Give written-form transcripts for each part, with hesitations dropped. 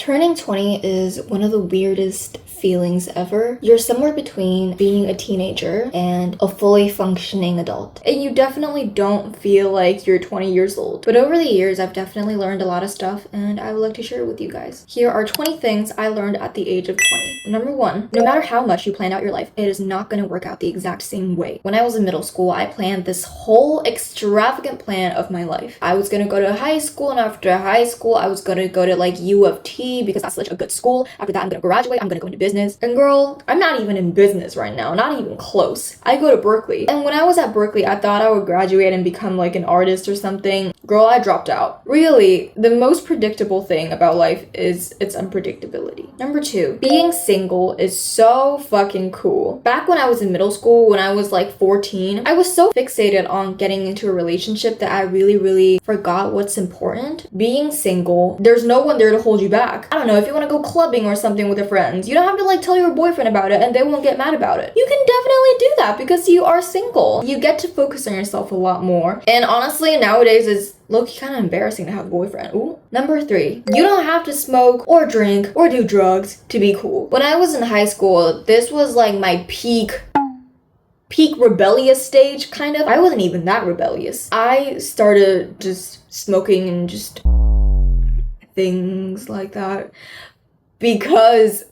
Turning 20 is one of the weirdest feelings ever. You're somewhere between being a teenager and a fully functioning adult. And you definitely don't feel like you're 20 years old. But over the years, I've definitely learned a lot of stuff and I would like to share it with you guys. Here are 20 things I learned at the age of 20. Number 1, no matter how much you plan out your life, it is not going to work out the exact same way. When I was in middle school, I planned this whole extravagant plan of my life. I was going to go to high school, and after high school, I was going to go to like U of T because that's such a good school. After that, I'm going to graduate, I'm going to go into business. And girl, I'm not even in business right now, not even close. I go to Berkeley. And when I was at Berkeley, I thought I would graduate and become like an artist or something. Girl, I dropped out. Really, the most predictable thing about life is its unpredictability. Number 2, being single is so fucking cool. Back when I was in middle school, when I was like 14, I was so fixated on getting into a relationship that I really forgot what's important. Being single, there's no one there to hold you back. I don't know, if you want to go clubbing or something with your friends, you don't have to like tell your boyfriend about it and they won't get mad about it. You can definitely do that because you are single. You get to focus on yourself a lot more. And honestly, nowadays it's low-key kind of embarrassing to have a boyfriend. Ooh. Number 3, you don't have to smoke or drink or do drugs to be cool. When I was in high school, this was like my peak rebellious stage, kind of. I wasn't even that rebellious. I started just smoking and just things like that because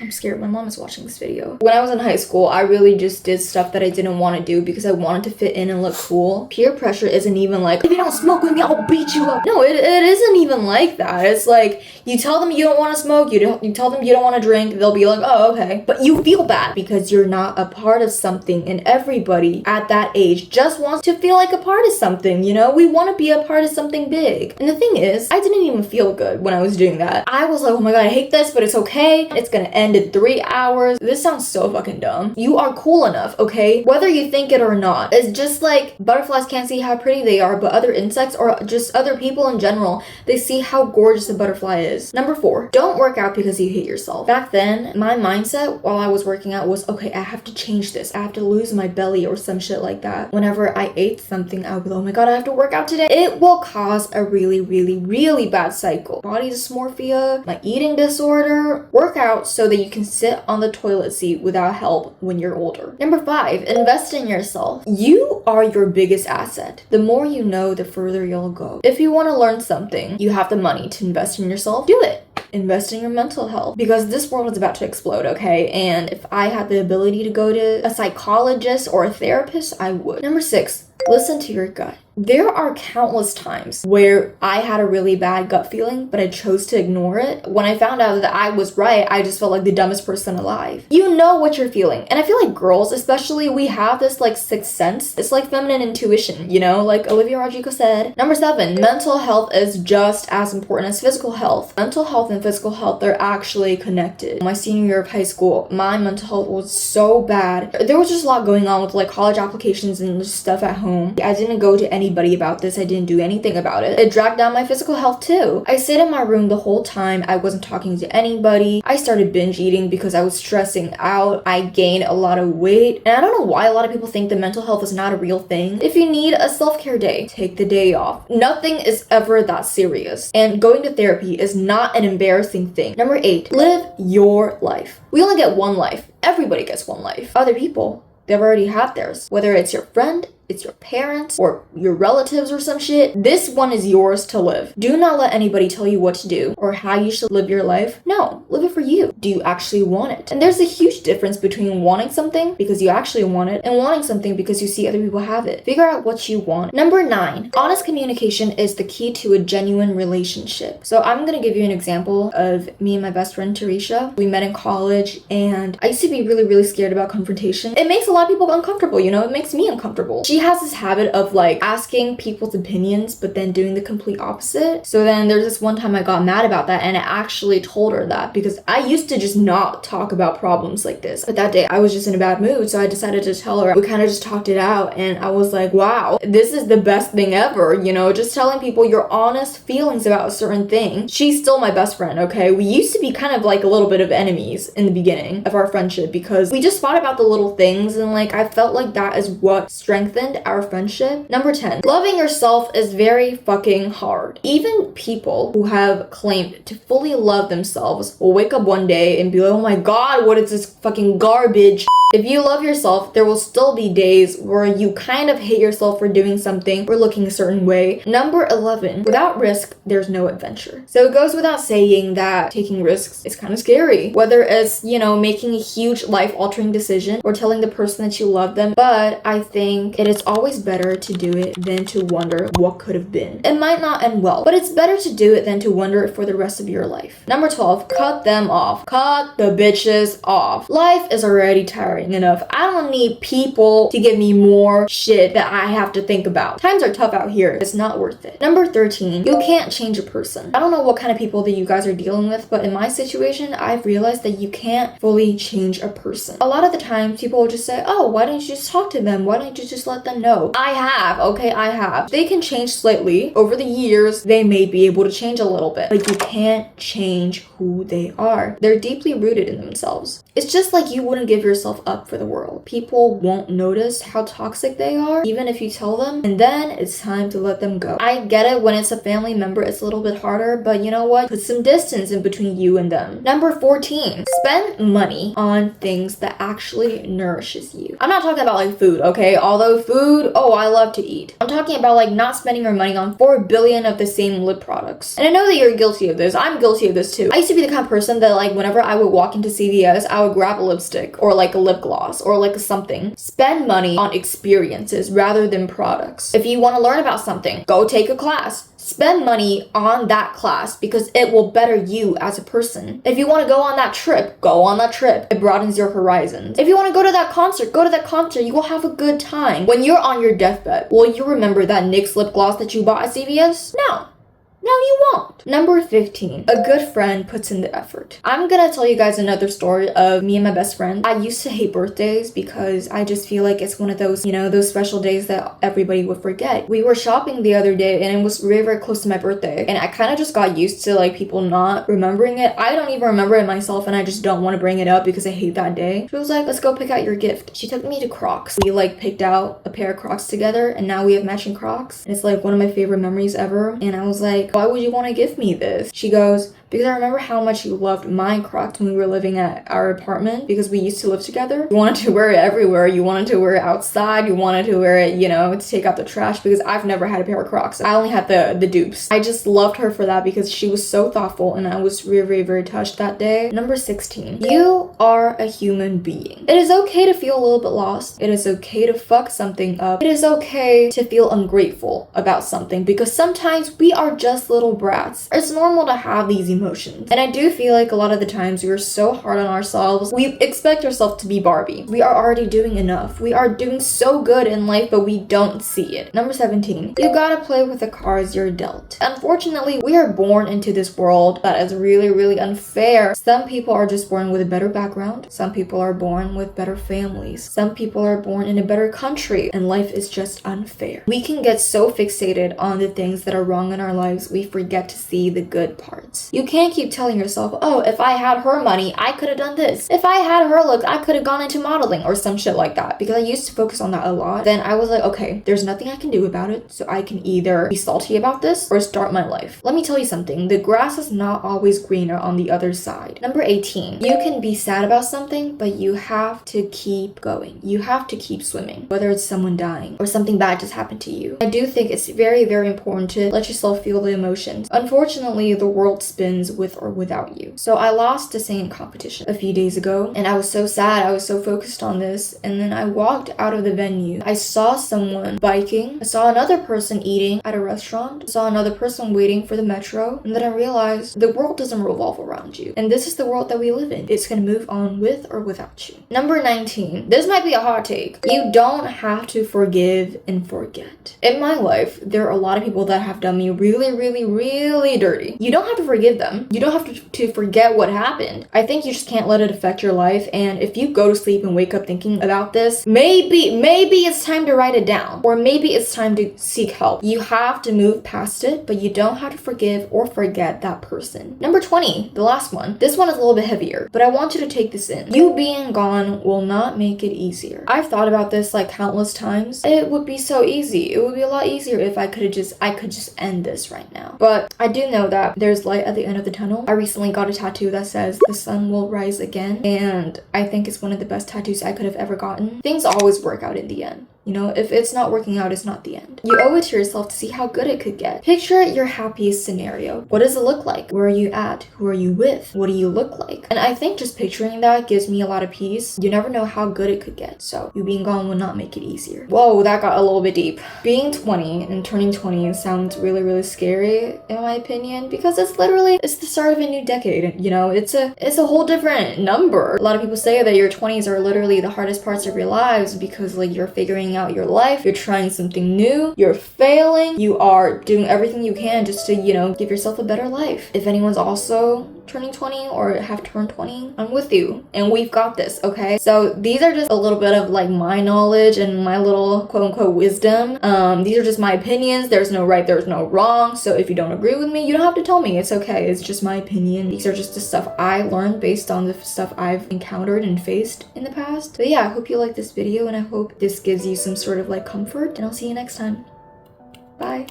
I'm scared. My mom is watching this video. When I was in high school, I really just did stuff that I didn't want to do because I wanted to fit in and look cool. Peer pressure isn't even like, if you don't smoke with me, I'll beat you up. No, it isn't even like that. It's like, you tell them you don't want to smoke, you tell them you don't want to drink, they'll be like, oh, okay. But you feel bad because you're not a part of something, and everybody at that age just wants to feel like a part of something, you know? We want to be a part of something big. And the thing is, I didn't even feel good when I was doing that. I was like, oh my god, I hate this, but it's okay. It's gonna end in 3 hours. This sounds so fucking dumb. You are cool enough, okay? Whether you think it or not. It's just like butterflies can't see how pretty they are, but other insects or just other people in general, they see how gorgeous a butterfly is. Number 4, don't work out because you hate yourself. Back then, my mindset while I was working out was, okay, I have to change this. I have to lose my belly or some shit like that. Whenever I ate something, I would be like, oh my god, I have to work out today. It will cause a really bad cycle. Body dysmorphia, my eating disorder. Work out so that you can sit on the toilet seat without help when you're older. Number 5, invest in yourself. You are your biggest asset. The more you know, the further you'll go. If you want to learn something, you have the money to invest in yourself, do it. Invest in your mental health because this world is about to explode, okay? And if I had the ability to go to a psychologist or a therapist, I would. Number 6, listen to your gut. There are countless times where I had a really bad gut feeling, but I chose to ignore it. When I found out that I was right, I just felt like the dumbest person alive. You know what you're feeling. And I feel like girls, especially, we have this like sixth sense. It's like feminine intuition, you know, like Olivia Rodrigo said. Number 7, mental health is just as important as physical health. Mental health and physical health, they're actually connected. My senior year of high school, my mental health was so bad. There was just a lot going on with like college applications and just stuff at home. I didn't go to anybody about this. I didn't do anything about it. It dragged down my physical health too. I stayed in my room the whole time. I wasn't talking to anybody. I started binge eating because I was stressing out. I gained a lot of weight. And I don't know why a lot of people think that mental health is not a real thing. If you need a self-care day, take the day off. Nothing is ever that serious. And going to therapy is not an embarrassing thing. Number 8, live your life. We only get one life. Everybody gets one life. Other people, they've already had theirs. Whether it's your friend, it's your parents, or your relatives or some shit, this one is yours to live. Do not let anybody tell you what to do or how you should live your life. No, live it for you. Do you actually want it? And there's a huge difference between wanting something because you actually want it and wanting something because you see other people have it. Figure out what you want. Number 9, honest communication is the key to a genuine relationship. So I'm gonna give you an example of me and my best friend Tarisha. We met in college and I used to be really scared about confrontation. It makes a lot of people uncomfortable, you know? It makes me uncomfortable. She has this habit of like asking people's opinions but then doing the complete opposite. So then there's this one time I got mad about that and I actually told her that because I used to just not talk about problems like this. But that day I was just in a bad mood, so I decided to tell her. We kind of just talked it out and I was like, wow, this is the best thing ever, you know, just telling people your honest feelings about a certain thing. She's still my best friend, okay? We used to be kind of like a little bit of enemies in the beginning of our friendship because we just fought about the little things, and like I felt like that is what strengthened end our friendship. Number 10, loving yourself is very fucking hard. Even people who have claimed to fully love themselves will wake up one day and be like, oh my god, what is this fucking garbage? If you love yourself, there will still be days where you kind of hate yourself for doing something or looking a certain way. Number 11, without risk, there's no adventure. So it goes without saying that taking risks is kind of scary. Whether it's, making a huge life-altering decision or telling the person that you love them. But I think it is always better to do it than to wonder what could have been. It might not end well, but it's better to do it than to wonder it for the rest of your life. Number 12, cut them off. Cut the bitches off. Life is already tiring enough. I don't need people to give me more shit that I have to think about. Times are tough out here. It's not worth it. Number 13, you can't change a person. I don't know what kind of people that you guys are dealing with, but in my situation, I've realized that you can't fully change a person. A lot of the times, people will just say, oh, why don't you just talk to them? Why don't you just let them know? I have. They can change slightly. Over the years, they may be able to change a little bit, but you can't change who they are. They're deeply rooted in themselves. It's just like you wouldn't give yourself up for the world. People won't notice how toxic they are, even if you tell them, and then it's time to let them go. I get it, when it's a family member, it's a little bit harder, but you know what? Put some distance in between you and them. Number 14, spend money on things that actually nourishes you. I'm not talking about like food, okay? Although food, I love to eat. I'm talking about like not spending your money on 4 billion of the same lip products. And I know that you're guilty of this. I'm guilty of this too. I used to be the kind of person that like whenever I would walk into CVS, I would grab a lipstick or like a lip gloss or like something. Spend money on experiences rather than products. If you want to learn about something, go take a class. Spend money on that class because it will better you as a person. If you want to go on that trip, go on that trip. It broadens your horizons. If you want to go to that concert, go to that concert. You will have a good time. When you're on your deathbed, will you remember that NYX lip gloss that you bought at CVS? No. No, you won't. Number 15, a good friend puts in the effort. I'm gonna tell you guys another story of me and my best friend. I used to hate birthdays because I just feel like it's one of those, those special days that everybody would forget. We were shopping the other day and it was very, very close to my birthday. And I kind of just got used to like people not remembering it. I don't even remember it myself and I just don't want to bring it up because I hate that day. She was like, let's go pick out your gift. She took me to Crocs. We like picked out a pair of Crocs together and now we have matching Crocs. And it's like one of my favorite memories ever. And I was like, why would you want to give me this? She goes, because I remember how much you loved my Crocs when we were living at our apartment because we used to live together. You wanted to wear it everywhere. You wanted to wear it outside. You wanted to wear it, to take out the trash because I've never had a pair of Crocs. I only had the dupes. I just loved her for that because she was so thoughtful and I was very, very, very touched that day. Number 16, you are a human being. It is okay to feel a little bit lost. It is okay to fuck something up. It is okay to feel ungrateful about something because sometimes we are just little brats. It's normal to have these emotions. And I do feel like a lot of the times we are so hard on ourselves. We expect ourselves to be Barbie. We are already doing enough. We are doing so good in life, but we don't see it. Number 17, you gotta play with the cards you're dealt. Unfortunately, we are born into this world that is really, really unfair. Some people are just born with a better background. Some people are born with better families. Some people are born in a better country, and life is just unfair. We can get so fixated on the things that are wrong in our lives, we forget to see the good parts. You can't keep telling yourself, oh, if I had her money, I could have done this. If I had her looks, I could have gone into modeling or some shit like that. Because I used to focus on that a lot. Then I was like, okay, there's nothing I can do about it. So I can either be salty about this or start my life. Let me tell you something. The grass is not always greener on the other side. Number 18, you can be sad about something, but you have to keep going. You have to keep swimming. Whether it's someone dying or something bad just happened to you. I do think it's very, very important to let yourself feel the emotions. Unfortunately, the world spins with or without you. So I lost a singing competition a few days ago and I was so sad. I was so focused on this and then I walked out of the venue. I saw someone biking. I saw another person eating at a restaurant. I saw another person waiting for the metro and then I realized the world doesn't revolve around you and this is the world that we live in. It's gonna move on with or without you. Number 19. This might be a hot take. You don't have to forgive and forget. In my life, there are a lot of people that have done me really, really, really dirty. You don't have to forgive them. them. You don't have to forget what happened. I think you just can't let it affect your life. And if you go to sleep and wake up thinking about this, maybe it's time to write it down, or maybe it's time to seek help. You have to move past it, but you don't have to forgive or forget that person. Number 20, the last one. This one is a little bit heavier, but I want you to take this in. You being gone will not make it easier. I've thought about this like countless times. It would be so easy. It would be a lot easier if I could just end this right now. But I do know that there's light at the end of the tunnel. I recently got a tattoo that says the sun will rise again, and I think it's one of the best tattoos I could have ever gotten. Things always work out in the end. You know, if it's not working out, it's not the end. You owe it to yourself to see how good it could get. Picture your happiest scenario. What does it look like? Where are you at? Who are you with? What do you look like? And I think just picturing that gives me a lot of peace. You never know how good it could get. So you being gone will not make it easier. Whoa, that got a little bit deep. Being 20 and turning 20 sounds really, really scary in my opinion, because it's the start of a new decade. You know, it's a whole different number. A lot of people say that your 20s are literally the hardest parts of your lives because like you're figuring out your life, you're trying something new, you're failing, you are doing everything you can just to, you know, give yourself a better life. If anyone's also turning 20 or have turned 20, I'm with you and we've got this, okay? So these are just a little bit of like my knowledge and my little quote unquote wisdom. These are just my opinions. There's no right, there's no wrong. So if you don't agree with me, you don't have to tell me. It's okay. It's just my opinion. These are just the stuff I learned based on the stuff I've encountered and faced in the past. But yeah, I hope you like this video and I hope this gives you some sort of like comfort, and I'll see you next time. Bye.